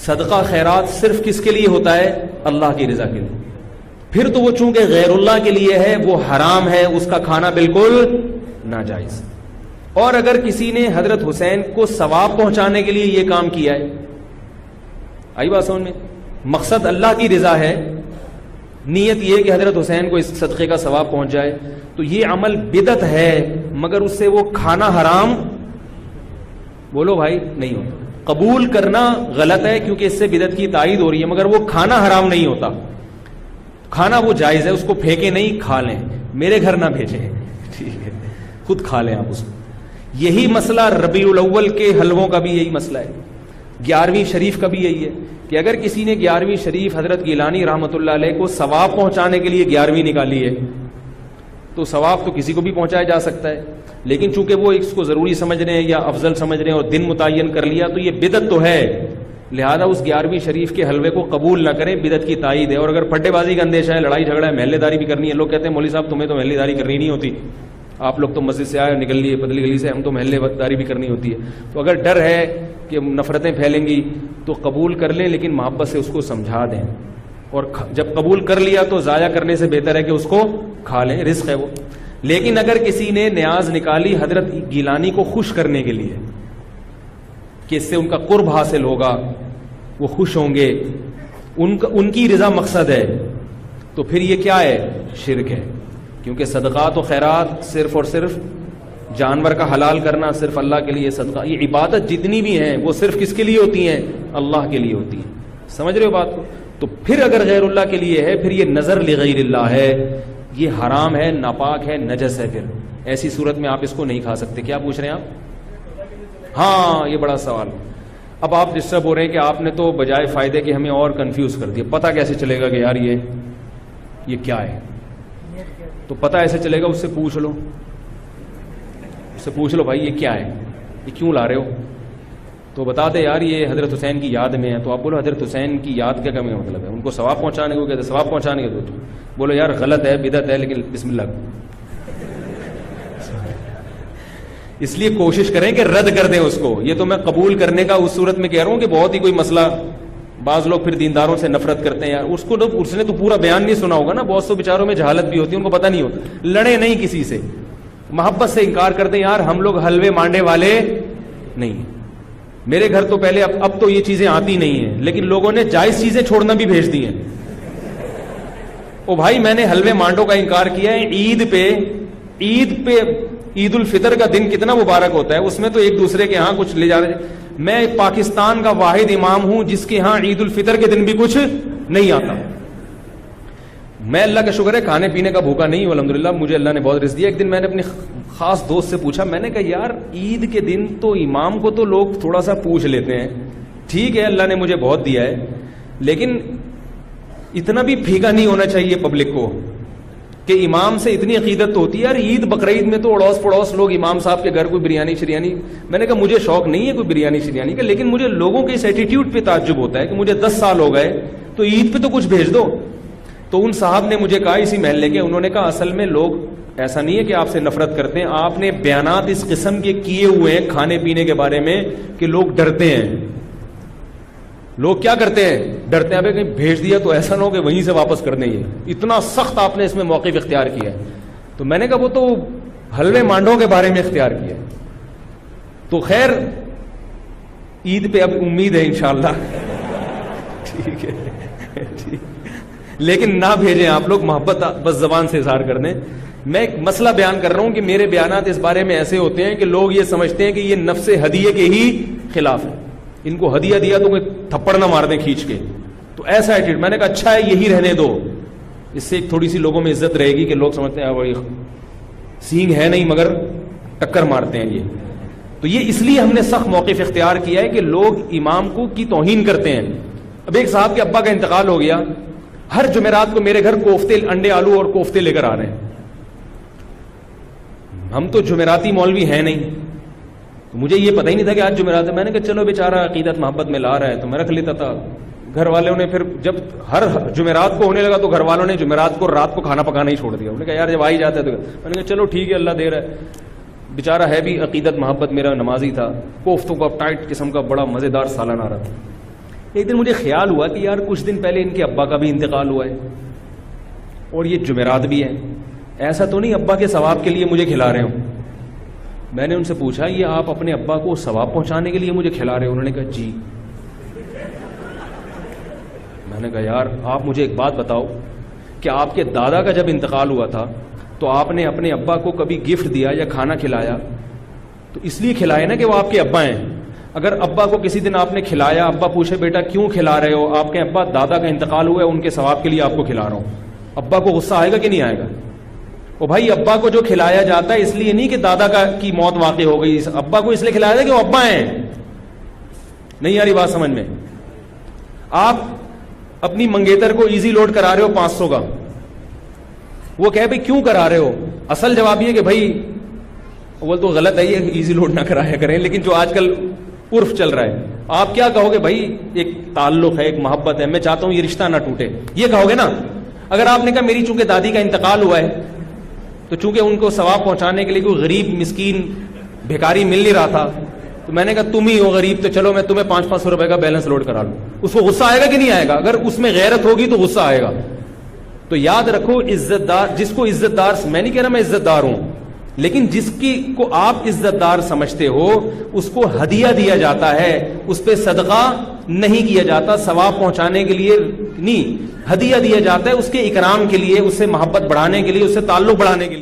صدقہ خیرات صرف کس کے لیے ہوتا ہے؟ اللہ کی رضا کے لیے. پھر تو وہ چونکہ غیر اللہ کے لیے ہے وہ حرام ہے, اس کا کھانا بالکل ناجائز. اور اگر کسی نے حضرت حسین کو ثواب پہنچانے کے لیے یہ کام کیا ہے, آئی بات سمجھ میں, مقصد اللہ کی رضا ہے, نیت یہ کہ حضرت حسین کو اس صدقے کا ثواب پہنچ جائے, تو یہ عمل بدعت ہے, مگر اس سے وہ کھانا حرام, بولو بھائی, نہیں ہوتا. قبول کرنا غلط ہے کیونکہ اس سے بدعت کی تائید ہو رہی ہے, مگر وہ کھانا حرام نہیں ہوتا. کھانا وہ جائز ہے, اس کو پھینکے نہیں, کھا لیں, میرے گھر نہ بھیجیں, ٹھیک ہے, خود کھا لیں آپ اس کو. یہی مسئلہ ربیع الاول کے حلووں کا بھی یہی مسئلہ ہے, 11ویں شریف کا بھی یہی ہے کہ اگر کسی نے 11ویں شریف حضرت گیلانی رحمۃ اللہ علیہ کو ثواب پہنچانے کے لیے 11ویں نکالی ہے تو ثواب تو کسی کو بھی پہنچایا جا سکتا ہے, لیکن چونکہ وہ اس کو ضروری سمجھ رہے ہیں یا افضل سمجھ رہے ہیں اور دن متعین کر لیا تو یہ بدعت تو ہے, لہذا اس 11ویں شریف کے حلوے کو قبول نہ کریں, بدعت کی تائید ہے. اور اگر پھڈے بازی کا اندیشہ ہے, لڑائی جھگڑا ہے, محلے داری بھی کرنی ہے, لوگ کہتے ہیں مولوی صاحب تمہیں تو محلے داری کرنی نہیں ہوتی, آپ لوگ تو مسجد سے آئے نکل لیے پتلی گلی سے, ہم تو محلے داری بھی کرنی ہوتی ہے. تو اگر ڈر ہے کہ نفرتیں پھیلیں گی تو قبول کر لیں, لیکن محبت سے اس کو سمجھا دیں, اور جب قبول کر لیا تو ضائع کرنے سے بہتر ہے کہ اس کو کھا لیں, رزق ہے وہ. لیکن اگر کسی نے نیاز نکالی حضرت گیلانی کو خوش کرنے کے لیے کہ اس سے ان کا قرب حاصل ہوگا, وہ خوش ہوں گے, ان کی رضا مقصد ہے, تو پھر یہ کیا ہے؟ شرک ہے. کیونکہ صدقات و خیرات صرف اور صرف جانور کا حلال کرنا صرف اللہ کے لیے, صدقہ یہ عبادت جتنی بھی ہیں وہ صرف کس کے لیے ہوتی ہیں؟ اللہ کے لیے ہوتی ہیں. سمجھ رہے ہو بات کو؟ تو پھر اگر غیر اللہ کے لیے ہے پھر یہ نظر لغیر اللہ ہے, یہ حرام ہے, ناپاک ہے, نجس ہے. پھر ایسی صورت میں آپ اس کو نہیں کھا سکتے. کیا پوچھ رہے ہیں آپ؟ ہاں یہ بڑا سوال. اب آپ ڈسٹرب ہو رہے ہیں کہ آپ نے تو بجائے فائدے کے ہمیں اور کنفیوز کر دیا. پتہ کیسے چلے گا کہ یار یہ کیا ہے؟ تو پتہ ایسے چلے گا, اس سے پوچھ لو, اس سے پوچھ لو بھائی یہ کیا ہے, یہ کیوں لا رہے ہو, تو بتا دے یار یہ حضرت حسین کی یاد میں ہے. تو آپ بولو حضرت حسین کی یاد کیا کمی مطلب ہے؟ ان کو ثواب پہنچانے کو کہتے, ثواب پہنچانے کے تو بولو یار غلط ہے, بدعت ہے, لیکن بسم اللہ. اس لیے کوشش کریں کہ رد کر دیں اس کو. یہ تو میں قبول کرنے کا اس صورت میں کہہ رہا ہوں کہ بہت ہی کوئی مسئلہ, بعض لوگ پھر دینداروں سے نفرت کرتے ہیں, یار اس نے تو پورا بیان نہیں سنا ہوگا نا, بہت سے بیچاروں میں جہالت بھی ہوتی ہے, ان کو پتہ نہیں ہوتا. لڑے نہیں کسی سے, محبت سے انکار کرتے ہیں, یار ہم لوگ حلوے مانڈے والے نہیں. میرے گھر تو پہلے, اب تو یہ چیزیں آتی نہیں ہیں, لیکن لوگوں نے جائز چیزیں چھوڑنا بھی بھیج دی ہیں. او بھائی میں نے حلوے مانڈوں کا انکار کیا ہے. عید پہ عید الفطر کا دن کتنا مبارک ہوتا ہے, اس میں تو ایک دوسرے کے ہاں کچھ لے جا رہے. میں پاکستان کا واحد امام ہوں جس کے ہاں عید الفطر کے دن بھی کچھ نہیں آتا. میں اللہ کا شکر ہے کھانے پینے کا بھوکا نہیں ہوں الحمدللہ, مجھے اللہ نے بہت رزق دیا. ایک دن میں نے اپنے خاص دوست سے پوچھا, میں نے کہا یار عید کے دن تو امام کو تو لوگ تھوڑا سا پوچھ لیتے ہیں, ٹھیک ہے اللہ نے مجھے بہت دیا ہے, لیکن اتنا بھی پھیکا نہیں ہونا چاہیے پبلک کو کہ امام سے اتنی عقیدت تو ہوتی ہے. یار عید بقرعید میں تو اڑوس پڑوس لوگ امام صاحب کے گھر کوئی بریانی شریانی, میں نے کہا مجھے شوق نہیں ہے کوئی بریانی شریانی کا, لیکن مجھے لوگوں کے اس ایٹیٹیوڈ پہ تعجب ہوتا ہے کہ مجھے 10 سال ہو گئے تو عید پہ تو کچھ بھیج دو. تو ان صاحب نے مجھے کہا اسی محلے کے, انہوں نے کہا اصل میں لوگ ایسا نہیں ہے کہ آپ سے نفرت کرتے ہیں, آپ نے بیانات اس قسم کے کیے ہوئے ہیں کھانے پینے کے بارے میں کہ لوگ ڈرتے ہیں. لوگ کیا کرتے ہیں, ڈرتے ہیں کہیں بھیج دیا تو ایسا نہ ہو کہ وہیں سے واپس کر دیں. یہ اتنا سخت آپ نے اس میں موقف اختیار کیا ہے. تو میں نے کہا وہ تو حلوے مانڈوں کے بارے میں اختیار کیا ہے. تو خیر عید پہ اب امید ہے انشاءاللہ, ٹھیک ہے, لیکن نہ بھیجیں آپ لوگ, محبت بس زبان سے اظہار کر دیں. میں ایک مسئلہ بیان کر رہا ہوں کہ میرے بیانات اس بارے میں ایسے ہوتے ہیں کہ لوگ یہ سمجھتے ہیں کہ یہ نفس ہدیے کے ہی خلاف ہے, ان کو ہدیہ دیا تو کوئی تھپڑ نہ مار دیں کھینچ کے. تو ایسا ایٹیٹیوڈ, میں نے کہا اچھا ہے یہی رہنے دو, اس سے تھوڑی سی لوگوں میں عزت رہے گی کہ لوگ سمجھتے ہیں بڑی سینگ ہے نہیں مگر ٹکر مارتے ہیں یہ. تو یہ اس لیے ہم نے سخت موقف اختیار کیا ہے کہ لوگ امام کو کی توہین کرتے ہیں. اب ایک صاحب کے ابا کا انتقال ہو گیا, ہر جمعرات کو میرے گھر کوفتے, انڈے آلو اور کوفتے لے کر آ رہے ہیں. ہم تو جمعراتی مولوی ہیں نہیں, مجھے یہ پتہ ہی نہیں تھا کہ آج جمعرات ہے. میں نے کہا چلو بیچارہ عقیدت محبت میں لا رہا ہے تو میں رکھ لیتا تھا. گھر والوں نے پھر جب ہر جمعرات کو ہونے لگا تو گھر والوں نے جمعرات کو رات کو کھانا پکانا ہی چھوڑ دیا. انہوں نے کہا یار جب آ ہی جاتا ہے تو میں نے کہا چلو ٹھیک ہے اللہ دے رہا ہے. بیچارہ ہے بھی عقیدت محبت, میرا نمازی تھا. کوفتوں کا ٹائٹ قسم کا بڑا مزیدار سالن آ رہا تھا. ایک دن مجھے خیال ہوا کہ یار کچھ دن پہلے ان کے ابا کا بھی انتقال ہوا ہے اور یہ جمعرات بھی ہے، ایسا تو نہیں ابا کے ثواب کے لیے مجھے کھلا رہے ہوں؟ میں نے ان سے پوچھا یہ آپ اپنے ابا کو ثواب پہنچانے کے لیے مجھے کھلا رہے ہو؟ انہوں نے کہا جی۔ میں نے کہا یار آپ مجھے ایک بات بتاؤ کہ آپ کے دادا کا جب انتقال ہوا تھا تو آپ نے اپنے ابا کو کبھی گفٹ دیا یا کھانا کھلایا؟ تو اس لیے کھلائے نا کہ وہ آپ کے ابا ہیں۔ اگر ابا کو کسی دن آپ نے کھلایا، ابا پوچھے بیٹا کیوں کھلا رہے ہو؟ آپ کے ابا دادا کا انتقال ہوا ہے، ان کے ثواب کے لیے آپ کو کھلا رہا ہوں، ابا کو غصہ آئے گا کہ نہیں آئے گا؟ وہ بھائی ابا کو جو کھلایا جاتا ہے اس لیے نہیں کہ دادا کی موت واقع ہو گئی، ابا کو اس لیے کھلایا جاتا ہے کہ وہ ابا ہیں۔ نہیں آ رہی بات سمجھ میں؟ آپ اپنی منگیتر کو ایزی لوڈ کرا رہے ہو 500 کا، وہ کہے بھائی کیوں کرا رہے ہو؟ اصل جواب یہ کہ بھائی وہ تو غلط ہے، یہ ایزی لوڈ نہ کرایا کریں، لیکن جو آج کل عرف چل رہا ہے، آپ کیا کہو گے؟ بھائی ایک تعلق ہے، ایک محبت ہے، میں چاہتا ہوں یہ رشتہ نہ ٹوٹے، یہ کہو گے نا۔ اگر آپ نے کہا میری چونکہ دادی کا انتقال ہوا ہے تو چونکہ ان کو ثواب پہنچانے کے لیے کوئی غریب مسکین بھیکاری مل نہیں رہا تھا تو میں نے کہا تم ہی ہو غریب تو چلو میں تمہیں 500 روپے کا بیلنس لوڈ کرا لوں، اس کو غصہ آئے گا کہ نہیں آئے گا؟ اگر اس میں غیرت ہوگی تو غصہ آئے گا۔ تو یاد رکھو عزت دار، جس کو عزت دار، میں نہیں کہہ رہا میں عزت دار ہوں، لیکن جس کی کو آپ عزت دار سمجھتے ہو اس کو ہدیہ دیا جاتا ہے، اس پہ صدقہ نہیں کیا جاتا، ثواب پہنچانے کے لیے نہیں، ہدیہ دیا جاتا ہے اس کے اکرام کے لیے، اس سے محبت بڑھانے کے لیے، اس سے تعلق بڑھانے کے لیے۔